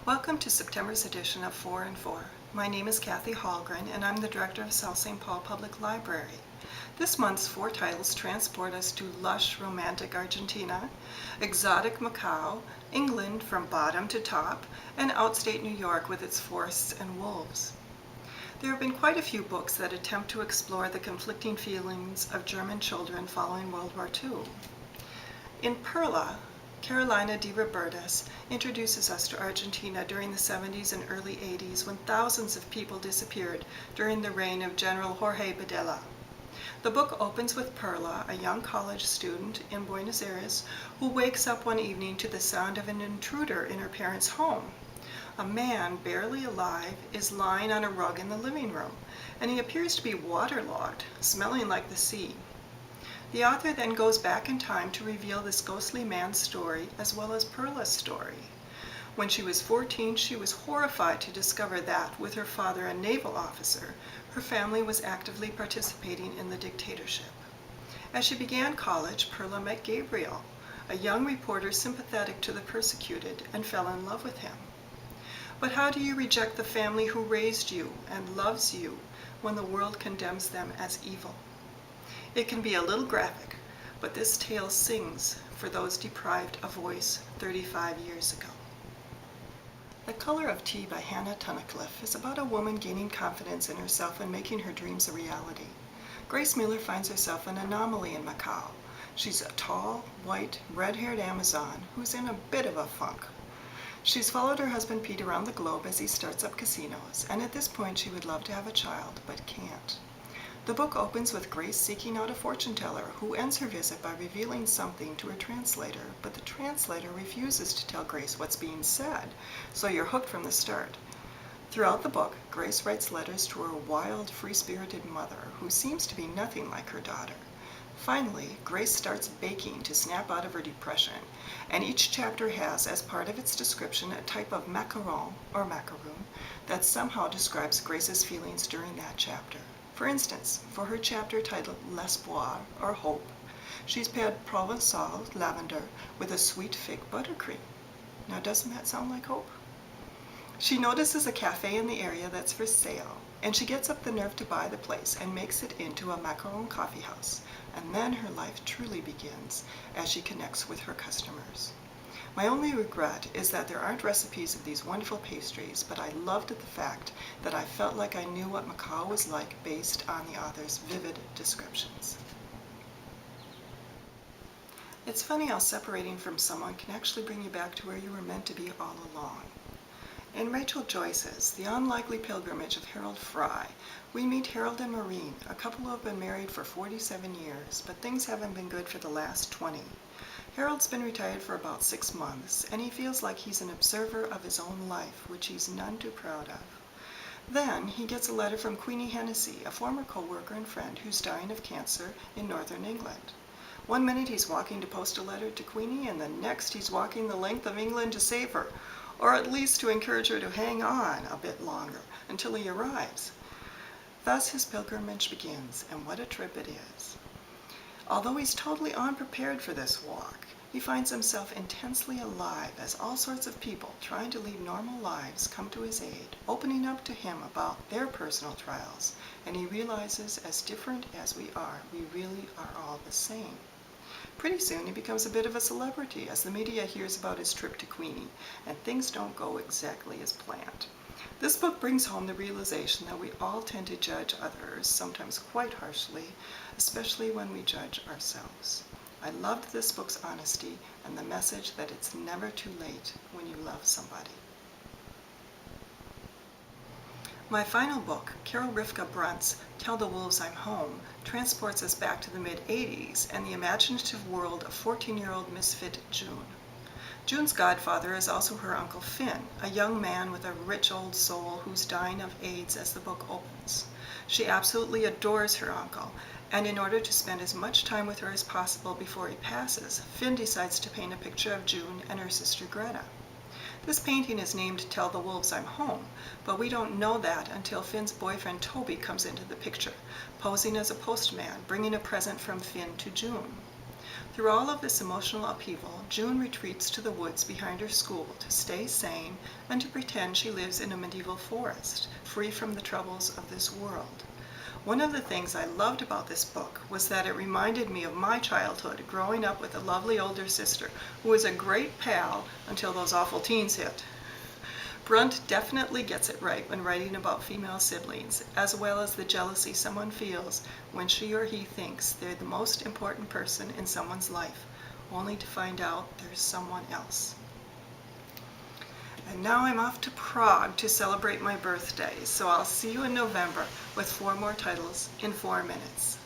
Welcome to September's edition of 4 and 4. My name is Kathy Halgren, and I'm the director of South St. Paul Public Library. This month's 4 titles transport us to lush, romantic Argentina, exotic Macau, England from bottom to top, and outstate New York with its forests and wolves. There have been quite a few books that attempt to explore the conflicting feelings of German children following World War II. In Perla, Carolina de Robertis introduces us to Argentina during the 70s and early 80s when thousands of people disappeared during the reign of General Jorge Videla. The book opens with Perla, a young college student in Buenos Aires, who wakes up one evening to the sound of an intruder in her parents' home. A man, barely alive, is lying on a rug in the living room, and he appears to be waterlogged, smelling like the sea. The author then goes back in time to reveal this ghostly man's story as well as Perla's story. When she was 14, she was horrified to discover that, with her father a naval officer, her family was actively participating in the dictatorship. As she began college, Perla met Gabriel, a young reporter sympathetic to the persecuted, and fell in love with him. But how do you reject the family who raised you and loves you when the world condemns them as evil? It can be a little graphic, but this tale sings for those deprived of voice 35 years ago. The Color of Tea by Hannah Tunnicliffe is about a woman gaining confidence in herself and making her dreams a reality. Grace Miller finds herself an anomaly in Macau. She's a tall, white, red-haired Amazon who's in a bit of a funk. She's followed her husband Pete around the globe as he starts up casinos, and at this point she would love to have a child, but can't. The book opens with Grace seeking out a fortune teller who ends her visit by revealing something to her translator, but the translator refuses to tell Grace what's being said, so you're hooked from the start. Throughout the book, Grace writes letters to her wild, free-spirited mother, who seems to be nothing like her daughter. Finally, Grace starts baking to snap out of her depression, and each chapter has, as part of its description, a type of macaron, or macaroon, that somehow describes Grace's feelings during that chapter. For instance, for her chapter titled L'Espoir, or Hope, she's paired Provençal lavender with a sweet fig buttercream. Now doesn't that sound like hope? She notices a cafe in the area that's for sale, and she gets up the nerve to buy the place and makes it into a macaron coffee house, and then her life truly begins as she connects with her customers. My only regret is that there aren't recipes of these wonderful pastries, but I loved the fact that I felt like I knew what Macau was like based on the author's vivid descriptions. It's funny how separating from someone can actually bring you back to where you were meant to be all along. In Rachel Joyce's The Unlikely Pilgrimage of Harold Fry, we meet Harold and Maureen, a couple who have been married for 47 years, but things haven't been good for the last 20. Harold's been retired for about 6 months, and he feels like he's an observer of his own life, which he's none too proud of. Then he gets a letter from Queenie Hennessy, a former co-worker and friend who's dying of cancer in northern England. One minute he's walking to post a letter to Queenie, and the next he's walking the length of England to save her, or at least to encourage her to hang on a bit longer until he arrives. Thus his pilgrimage begins, and what a trip it is. Although he's totally unprepared for this walk, he finds himself intensely alive as all sorts of people trying to lead normal lives come to his aid, opening up to him about their personal trials, and he realizes as different as we are, we really are all the same. Pretty soon he becomes a bit of a celebrity as the media hears about his trip to Queenie, and things don't go exactly as planned. This book brings home the realization that we all tend to judge others, sometimes quite harshly, especially when we judge ourselves. I loved this book's honesty and the message that it's never too late when you love somebody. My final book, Carol Rifka Brunt's Tell the Wolves I'm Home, transports us back to the mid-80s and the imaginative world of 14-year-old misfit June. June's godfather is also her Uncle Finn, a young man with a rich old soul who's dying of AIDS as the book opens. She absolutely adores her uncle, and in order to spend as much time with her as possible before he passes, Finn decides to paint a picture of June and her sister Greta. This painting is named Tell the Wolves I'm Home, but we don't know that until Finn's boyfriend Toby comes into the picture, posing as a postman, bringing a present from Finn to June. Through all of this emotional upheaval, June retreats to the woods behind her school to stay sane and to pretend she lives in a medieval forest, free from the troubles of this world. One of the things I loved about this book was that it reminded me of my childhood growing up with a lovely older sister who was a great pal until those awful teens hit. Brunt definitely gets it right when writing about female siblings, as well as the jealousy someone feels when she or he thinks they're the most important person in someone's life, only to find out there's someone else. And now I'm off to Prague to celebrate my birthday, so I'll see you in November with 4 more titles in 4 minutes.